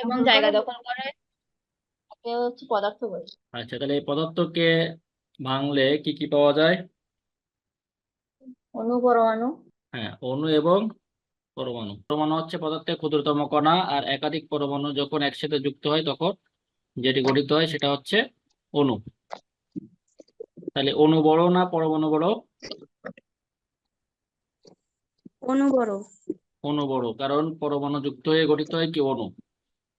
এবং জায়গা দখল করে তাকে হচ্ছে পদার্থ বলে। আচ্ছা, তাহলে এই পদার্থকে ভাঙলে কি কি পাওয়া যায়? অণু, পরমাণু। হ্যাঁ, অণু এবং পরমাণু। পরমাণু হচ্ছে পদার্থের ক্ষুদ্রতম কণা, আর একাধিক পরমাণু যখন একসাথে যুক্ত হয় তখন যেটি গঠিত হয় সেটা হচ্ছে অণু। তাহলে অণু বড় না পরমাণু বড়? অণু বড়। অণু বড়, কারণ পরমাণু যুক্ত হয়ে গঠিত হয় কি অণু।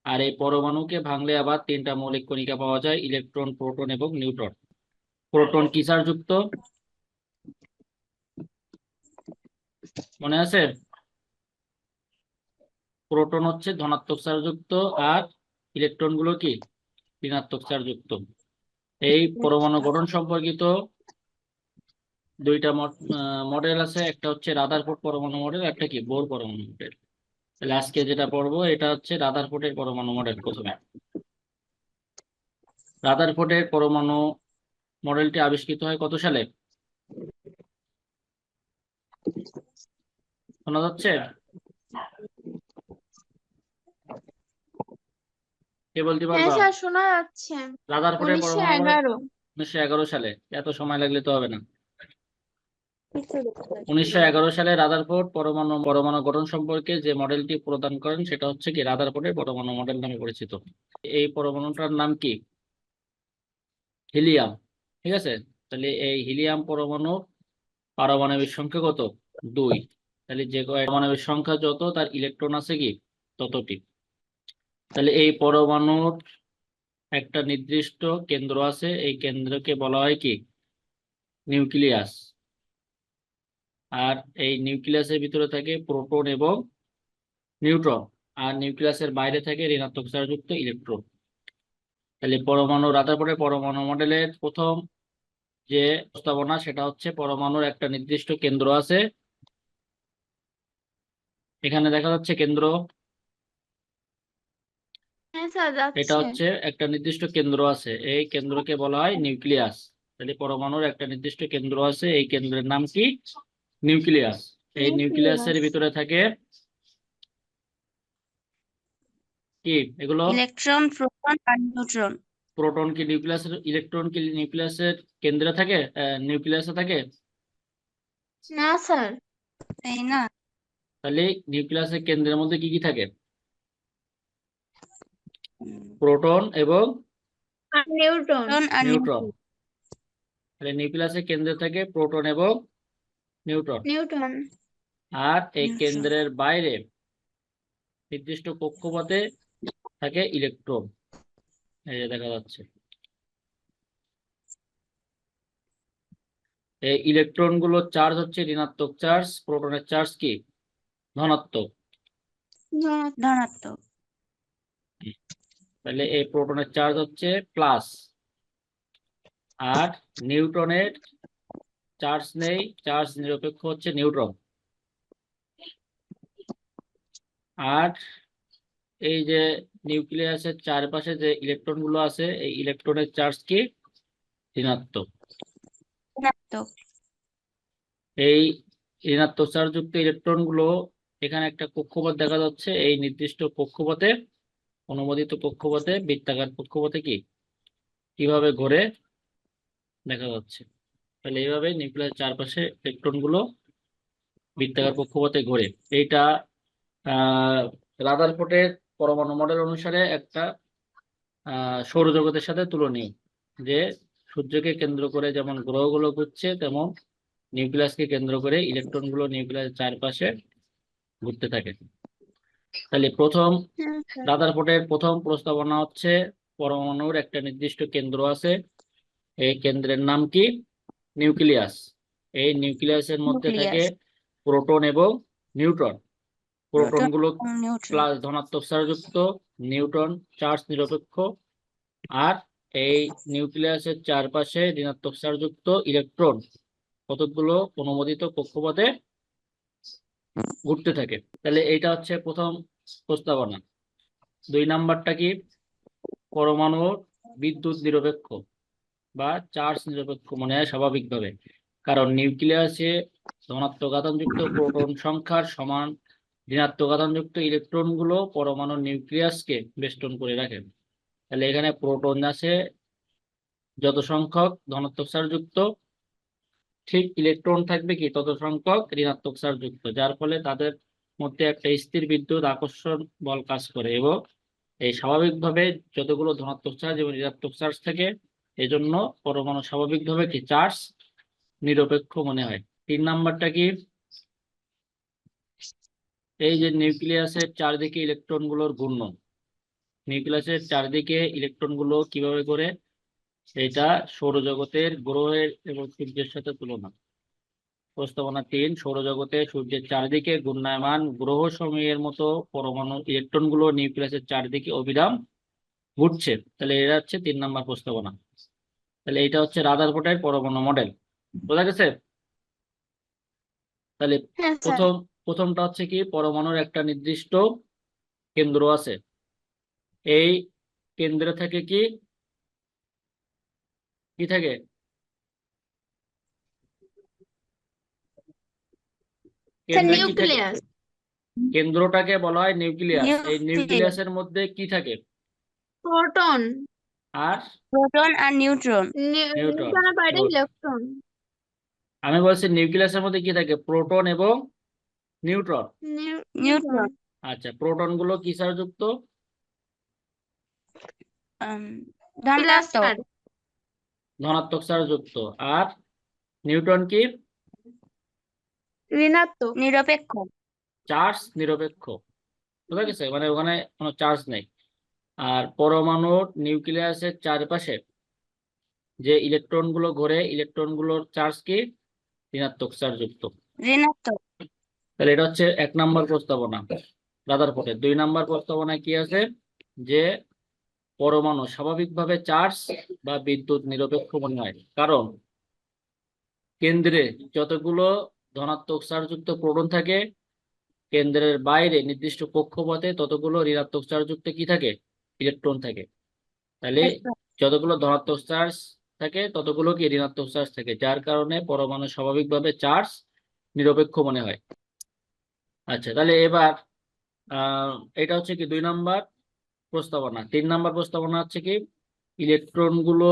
আর এই পরমাণুকে ভাঙলে আবার তিনটা মৌলিক কণিকা পাওয়া যায়: ইলেকট্রন, প্রোটন এবং নিউট্রন। প্রোটন কি চার্জ যুক্ত মনে আছে? প্রোটন হচ্ছে ধনাত্মক চার্জ যুক্ত, আর ইলেকট্রন গুলো কি ঋণাত্মক চার্জ যুক্ত। এই পরমাণু গঠন সম্পর্কিত দুইটা মডেল আছে, একটা হচ্ছে রাদারফোর্ড পরমাণু মডেল, একটা কি বোর পরমাণু মডেল। তাহলে আজকে যেটা পড়বো এটা হচ্ছে রাদারফোর্ডের পরমাণু মডেল। প্রথমে রাদারফোর্ডের পরমাণু মডেলটি আবিষ্কৃত হয় কত সালে? শোনা যাচ্ছে? কে বলতে হ্যাঁ পারবা? স্যার, শোনা যাচ্ছে। রাদারফোর্ডের পরমাণু মডেল 1911। 1911 সালে। এত সময় লাগলে তো হবে না। 1911 সালে রাদারফোর্ড পরমাণু পরমাণু গঠন সম্পর্কে যে মডেলটি প্রদান করেন সেটা হচ্ছে কি রাদারফোর্ডের পরমাণু মডেল নামে পরিচিত। এই পরমাণুটার নাম কি? হিলিয়াম। ঠিক আছে। তাহলে এই হিলিয়াম পরমাণু পারমাণবিক সংখ্যা কত? 2। তাহলে যে পারমাণবিক সংখ্যা যত তার ইলেকট্রন আছে কি ততটি। তাহলে এই পরমাণুর একটা নির্দিষ্ট কেন্দ্র আছে, এই কেন্দ্রকে বলা হয় কি নিউক্লিয়াস। আর এই নিউক্লিয়াসের ভিতরে থাকে প্রোটন এবং নিউট্রন, আর নিউক্লিয়াসের বাইরে থাকে ঋণাত্মক চার্জযুক্ত ইলেকট্রন। তাহলে পরমাণু রাদারফোর্ডের পরমাণু মডেলের প্রথম যে প্রস্তাবনা সেটা হচ্ছে পরমাণুর একটা নির্দিষ্ট কেন্দ্র আছে। এখানে দেখা যাচ্ছে কেন্দ্র, হ্যাঁ স্যার, এটা যাচ্ছে। হচ্ছে একটা নির্দিষ্ট কেন্দ্র আছে, এই কেন্দ্রকে বলা হয় নিউক্লিয়াস। তাহলে পরমাণুর একটা নির্দিষ্ট কেন্দ্র আছে, এই কেন্দ্রের নাম কি নিউক্লিয়াস। এই নিউক্লিয়াসের নিউক্লিয়াস। ভিতরে থাকে কি এগুলো? ইলেকট্রন, প্রোটন আর নিউট্রন। প্রোটন কি নিউক্লিয়াসের, ইলেকট্রন কি নিউক্লিয়াসের কেন্দ্রে থাকে, নিউক্লিয়াসে থাকে? না স্যার, তাই না। তাহলে নিউক্লিয়াসের কেন্দ্রের মধ্যে কি কি থাকে? প্রোটন এবং আর নিউট্রন। আর নিউট্রন। তাহলে নিউক্লিয়াসের কেন্দ্রে থাকে প্রোটন এবং নিউট্রন। নিউট্রন। আর এই কেন্দ্রের বাইরে নির্দিষ্ট কক্ষপথে থাকে ইলেকট্রন। এই যে দেখা যাচ্ছে, এই ইলেকট্রন গুলো চার্জ হচ্ছে ঋণাত্মক চার্জ, প্রোটনের চার্জ কি ধনাত্মক। ধনাত্মক। তাহলে এই প্রোটনের চার্জ হচ্ছে প্লাস, আর নিউট্রনের চার্জ নেই, চার্জ নিরপেক্ষ হচ্ছে নিউট্রন। আর এই যে নিউক্লিয়াসের চারপাশে যে ইলেকট্রন গুলো আছে, এই ইলেকট্রনের চার্জ কি ঋণাত্মক। ধনাত্মক। এই ঋণাত্মক চার্জ যুক্ত ইলেকট্রন গুলো, এখানে একটা কক্ষপথ দেখা যাচ্ছে, এই নির্দিষ্ট কক্ষপথে অনুমোদিত কক্ষপথে বৃত্তাকার কক্ষপথে কি কিভাবে ঘোরে দেখা যাচ্ছে। তাহলে এইভাবে নিউক্লিয়াস চারপাশে ইলেকট্রন গুলো বৃত্তাকার কক্ষপথে ঘোরে। এইটা আহ রাদারফোর্ডের পরমাণু মডেল অনুসারে একটা সৌরজগতের সাথে তুলনীয়, যে সূর্যকে কেন্দ্র করে যেমন গ্রহগুলো ঘুরছে, তেমন নিউক্লিয়াসকে কেন্দ্র করে ইলেকট্রন গুলো নিউক্লিয়াসের চারপাশে ঘুরতে থাকে। তাহলে প্রথম রাদারফোর্ডের প্রথম প্রস্তাবনা হচ্ছে পরমাণুর একটা নির্দিষ্ট কেন্দ্র আছে, এই কেন্দ্রের নাম কি নিউক্লিয়াস। এই নিউক্লিয়াসের মধ্যে থাকে নিউক্লিয়াস। প্রোটন এবং নিউট্রন। প্রোটন প্রোটন গুলো এবং নিউট্রন। প্লাস ধনাত্মক চার্জযুক্ত, নিউট্রন চার্জ নিরপেক্ষ। আর এই নিউক্লিয়াসের চারপাশে ঋণাত্মক চার্জযুক্ত ইলেকট্রন কতগুলো অনুমোদিত কক্ষপথে ঘুরতে থাকে। তাহলে এইটা হচ্ছে প্রথম প্রস্তাবনা। 2 নাম্বারটা কি? পরমাণুর বিদ্যুৎ নিরপেক্ষ বা চার্জ নিরপেক্ষ মনে হয় স্বাভাবিকভাবে, কারণ নিউক্লিয়াসে ধনাত্মক আধানযুক্ত প্রোটন সংখ্যার সমান ঋণাত্মক আধানযুক্ত ইলেকট্রন গুলো পরমাণুর নিউক্লিয়াসকে বেষ্টন করে রাখে। তাহলে এখানে প্রোটন আছে যত সংখ্যক ধনাত্মক চার্জযুক্ত, ঠিক ইলেকট্রন থাকবে কি তত সংখ্যক ঋণাত্মক চার্জযুক্ত, যার ফলে তাদের মধ্যে একটা স্থির বিদ্যুৎ আকর্ষণ বল কাজ করে এবং এই স্বাভাবিকভাবে যতগুলো ধনাত্মক চার্জ এবং ঋণাত্মক চার্জ থাকে এজন্য পরমাণু স্বাভাবিকভাবে কি চার্জ নিরপেক্ষ মনে হয়। 3 নাম্বারটা কি, এই যে নিউক্লিয়াসের চারদিকে ইলেকট্রন গুলোর ঘূর্ণন, নিউক্লিয়াসের চারদিকে ইলেকট্রন গুলো কিভাবে করে, এটা সৌরজগতের গ্রহের এবং সূর্যের সাথে তুলনা। প্রস্তাবনা 3, সৌরজগতে সূর্যের চারদিকে ঘূর্ণায়মান গ্রহ সমূহের মতো পরমাণু ইলেকট্রন গুলো নিউক্লিয়াসের চারদিকে অবিরাম ঘুরছে। তাহলে এটা হচ্ছে 3 নাম্বার প্রস্তাবনা। তাহলে এটা হচ্ছে রাদারফোর্ডের পরমাণু মডেল, বোঝা গেছে? তাহলে হ্যাঁ স্যার। প্রথমটা হচ্ছে কি, পরমাণুর একটা নির্দিষ্ট কেন্দ্র আছে, এই কেন্দ্রে থাকে কি কি থাকে, স্যার কেন্দ্রে কি থাকে? নিউক্লিয়াস। কেন্দ্রটাকে বলা হয় নিউক্লিয়াস। এই নিউক্লিয়াস নিউক্লিয়াসের মধ্যে কি থাকে? প্রোটন আর প্রোটন আর নিউট্রন নিউট্রন। নিউট্রন আর বাইরে ইলেকট্রন। আমি বলছি নিউক্লিয়াসের মধ্যে কি থাকে, প্রোটন এবং নিউট্রন। নিউট্রন আচ্ছা, প্রোটন গুলো কি চার্জযুক্ত? ধনাত্মক ধনাত্মক চার্জযুক্ত। আর নিউট্রন কি? ঋণাত্মক নিরপেক্ষ। চার্জ নিরপেক্ষ, বুঝা গেছে? মানে ওখানে কোনো চার্জ নেই। আর পরমাণুর নিউক্লিয়াসের চারপাশে যে ইলেকট্রন গুলো ঘোরে, ইলেকট্রন গুলোর চার্জ কি? ঋণাত্মক চার্জযুক্ত। ঋণাত্মক। তাহলে এটা হচ্ছে 1 নাম্বার প্রস্তাবনা রাদারফোর্ডের। 2 নাম্বার প্রস্তাবনায় কি আছে, যে পরমাণু স্বাভাবিকভাবে চার্জ বা বিদ্যুৎ নিরপেক্ষ মনে হয়, কারণ কেন্দ্রে যতগুলো ধনাত্মক চার্জযুক্ত প্রোটন থাকে, কেন্দ্রের বাইরে নির্দিষ্ট কক্ষপথে ততগুলো ঋণাত্মক চার্জযুক্ত কি থাকে, ইলেকট্রন থাকে। তাহলে যতগুলো ধনাত্মক চার্জ থাকে ততগুলো কি ঋণাত্মক চার্জ থাকে, যার কারণে পরমাণু স্বাভাবিকভাবে চার্জ নিরপেক্ষ মনে হয়। আচ্ছা, তাহলে এবার এটা হচ্ছে কি 2 নাম্বার প্রস্তাবনা। 3 নাম্বার প্রস্তাবনা হচ্ছে কি, ইলেকট্রন গুলো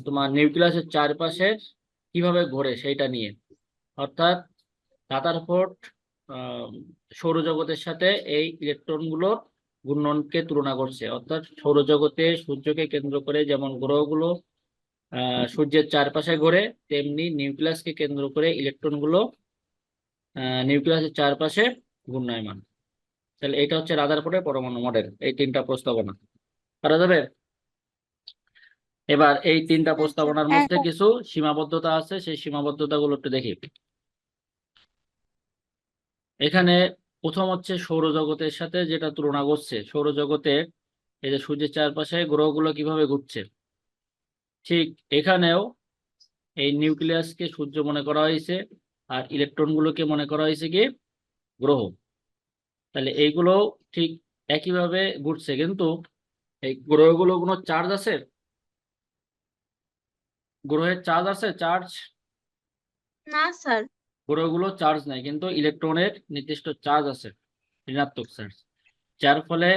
তোমার নিউক্লিয়াসের চারপাশে কিভাবে ঘোরে সেইটা নিয়ে। অর্থাৎ রাদারফোর্ড সৌরজগতের সাথে এই ইলেকট্রন গুলোর ঘূর্ণনকে তুলনা করছে। অর্থাৎ সৌরজগতে সূর্যকে কেন্দ্র করে যেমন গ্রহগুলো সূর্যের চারপাশে ঘোরে, তেমনি নিউক্লিয়াসকে কেন্দ্র করে ইলেকট্রন গুলো নিউক্লিয়াসের চারপাশে ঘূর্ণায়মান। তাহলে এটা হচ্ছে রাদারফোর্ডের পরমাণু মডেল। এই 3টা প্রস্তাবনা করা যাবে। এবার এই 3টা প্রস্তাবনার মধ্যে কিছু সীমাবদ্ধতা আছে, সেই সীমাবদ্ধতা গুলো একটু দেখি। এখানে প্রথম হচ্ছে সৌরজগতের সাথে যেটা তুলনা করছে, সৌরজগতে এই যে সূর্যের চারপাশে গ্রহগুলো কিভাবে ঘুরছে, ঠিক এখানেও এই নিউক্লিয়াসকে সূর্য মনে করা হয়েছে আর ইলেকট্রন গুলোকে মনে করা হয়েছে কি গ্রহ। তাহলে এইগুলো ঠিক একইভাবে ঘুরছে, কিন্তু এই গ্রহগুলো কোনো চার্জ আছে? গ্রহের চার্জ আছে? চার্জ না স্যার। গ্রহগুলো চার্জ নাই, কিন্তু ইলেকট্রনের নির্দিষ্ট চার্জ আছে, ঋণাত্মক চার্জ, যার ফলে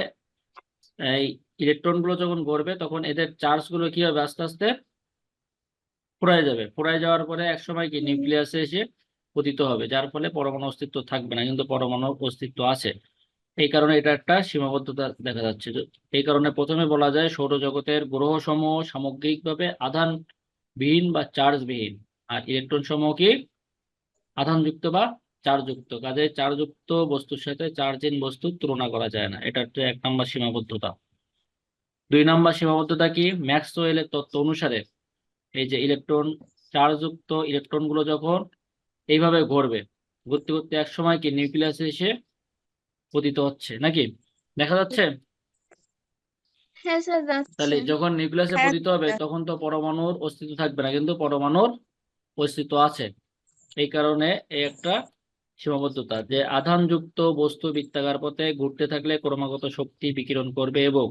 এই ইলেকট্রন গুলো যখন ঘুরবে তখন এদের চার্জ গুলো কি হবে, আস্তে আস্তে ফুরায় যাবে। ফুরায় যাওয়ার পরে একসময় কি নিউক্লিয়াসে এসে পতিত হবে, যার ফলে পরমাণু অস্তিত্ব থাকবে না, কিন্তু পরমাণুর অস্তিত্ব আছে। এই কারণে এটা একটা সীমাবদ্ধতা দেখা যাচ্ছে। এই কারণে প্রথমে বলা যায় সৌরজগতের গ্রহ সমূহ সামগ্রিকভাবে আধানবিহীন বা চার্জবিহীন, আর ইলেকট্রন সমূহ কি আধানযুক্ত বা চার্জযুক্ত। কাজে চার্জযুক্ত বস্তুর সাথে চার্জহীন বস্তুর তুলনা করা যায় না, এটা হচ্ছে 1 নম্বর সীমাবদ্ধতা। 2 নম্বর সীমাবদ্ধতা কি, ম্যাক্সওয়েলের তত্ত্ব অনুসারে এই যে ইলেকট্রন চার্জযুক্ত ইলেকট্রন গুলো যখন এইভাবে ঘুরবে, ঘুরতে ঘুরতে এক সময় কি নিউক্লিয়াসে এসে পতিত হচ্ছে, নাকি দেখা যাচ্ছে? হ্যাঁ স্যার তাহলে যাচ্ছে। যখন নিউক্লিয়াসে পতিত হবে তখন তো পরমাণুর অস্তিত্ব থাকবে না, কিন্তু পরমাণুর অস্তিত্ব আছে। এই কারণে এই একটা সীমাবদ্ধতা, যে আধানযুক্ত বস্তু বৃত্তাকার পথে ঘুরতে থাকলে ক্রমাগত শক্তি বিকিরণ করবে এবং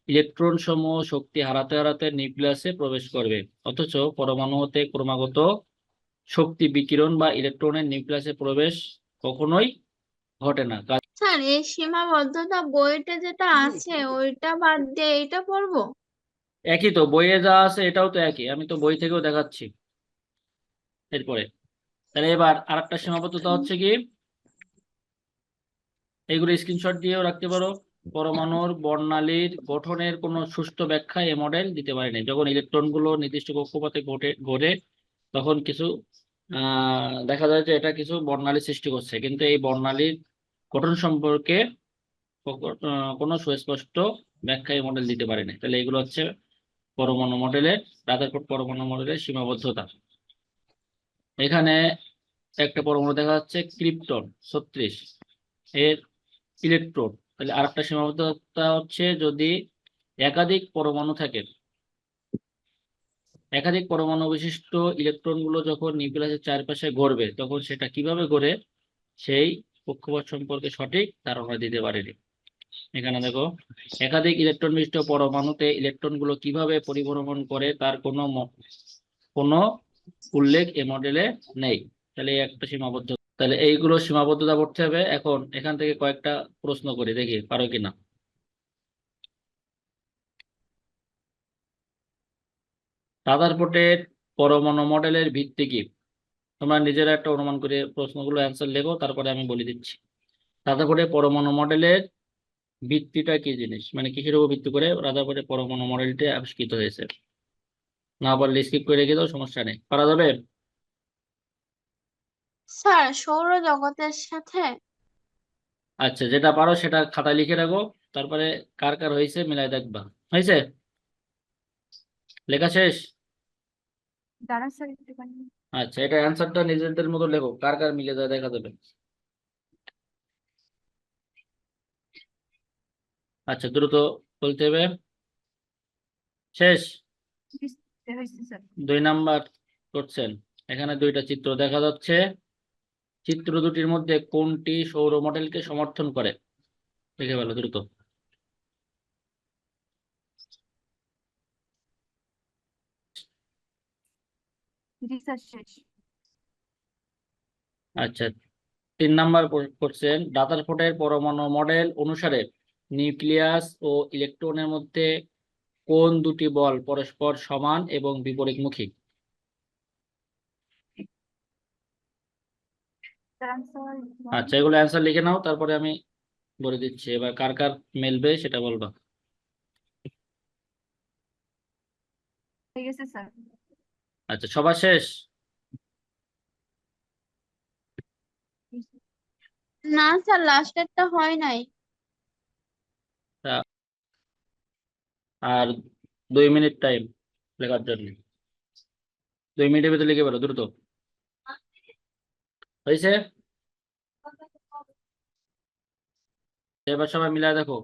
ইলেকট্রন সমূহ শক্তি হারাতে হারাতে নিউক্লিয়াসে প্রবেশ করবে, অথচ পরমাণু হতে ক্রমাগত শক্তি বিকিরণ বা ইলেকট্রনের নিউক্লিয়াসে প্রবেশ কখনোই ঘটে না। স্যার এই সীমাবদ্ধতা বইটা যেটা আছে ওইটা বাদ দিয়ে এটা পড়বো? একই তো, বইয়ে যা আছে এটাও তো একই, আমি তো বই থেকেও দেখাচ্ছি। এরপরে তাহলে এবার আরেকটা সীমাবদ্ধতা হচ্ছে কি, এইগুলো স্ক্রিনশট দিয়েও রাখতে পারো। পরমাণুর বর্ণালীর গঠনের কোনো সুষ্ঠু ব্যাখ্যা এ মডেল দিতে পারেনি। যখন ইলেকট্রনগুলো নির্দিষ্ট কক্ষপথে ঘোরে তখন কিছু দেখা যায় যে এটা কিছু বর্ণালী সৃষ্টি করছে, কিন্তু এই বর্ণালীর গঠন সম্পর্কে কোনো সুস্পষ্ট ব্যাখ্যা এই মডেল দিতে পারেনি। তাহলে এগুলো হচ্ছে পরমাণু মডেলের, রাদারফোর্ড পরমাণু মডেলের সীমাবদ্ধতা। এখানে একটা পরমাণু দেখা যাচ্ছে ক্রিপ্টন 36, এর ইলেকট্রন। তাহলে আরেকটা সীমাবদ্ধতা হচ্ছে যদি একাধিক পরমাণু থাকে, একাধিক পরমাণু বিশিষ্ট ইলেকট্রনগুলো যখন নিউক্লিয়াসের চারপাশে ঘুরবে তখন সেটা কিভাবে ঘুরে সেই কক্ষপথ সম্পর্কে সঠিক ধারণা দিতে পারেনি। এখানে দেখো, একাধিক ইলেকট্রন বিশিষ্ট পরমাণুতে ইলেকট্রনগুলো কিভাবে পরিভ্রমণ করে তার কোনো উল্লেখ এই মডেলে নেই। তাহলে এই একটা সীমাবদ্ধ, তাহলে এইগুলো সীমাবদ্ধতা পড়তে হবে। এখন এখান থেকে কয়েকটা প্রশ্ন করি, দেখি পারো কিনা। রাদারফোর্ডের পরমাণু মডেলের ভিত্তি কি? তোমরা নিজেরা একটা অনুমান করে প্রশ্নগুলো অ্যান্সার লেখো, তারপরে আমি বলে দিচ্ছি। রাদারফোর্ডের পরমাণু মডেলের ভিত্তিটা কি জিনিস, মানে কিসের উপর ভিত্তি করে রাদারফোর্ডের পরমাণু মডেলটি আবিষ্কৃত হয়েছে? না পারলে স্কিপ করে রেখে দাও, সমস্যা নেই, পারা যাবে। স্যার সৌরজগতের সাথে। আচ্ছা, যেটা পারো সেটা খাতায় লিখে রাখো, তারপরে কার কার হয়েছে মিলাই দেখবা। হয়েছে? লেখা শেষ? দাঁড়া স্যার একটুখানি। আচ্ছা, এটা অ্যান্সারটা নিজেদের মতো লেখো, কার কার মিলে যায় দেখা যাবে। আচ্ছা, দ্রুত বলতে হবে। শেষ? 2 নাম্বার করছেন। এখানে দুইটা চিত্র দেখা যাচ্ছে, চিত্র দুটির মধ্যে কোনটি সৌর মডেলকে সমর্থন করে? দেখে ফেলো দ্রুত। আচ্ছা, 3 নাম্বার করছেন, রাদারফোর্ডের পরমাণু মডেল অনুসারে নিউক্লিয়াস ও ইলেকট্রনের মধ্যে কোন দুটি বল পরস্পর সমান এবং বিপরীতমুখী? আচ্ছা, এগুলো অ্যান্সার লিখে নাও, তারপরে আমি বলে দিচ্ছি। এবার কার কার মেলবে সেটা বলবা। আচ্ছা, সবার শেষ? না স্যার লাস্টেরটা হয় নাই। আর 2 মিনিট টাইম লেখার জন্য, 2 মিনিটের ভিতরে লিখে ফেলো দ্রুত। হয়েছে? এবার সবাই মিলায় দেখো।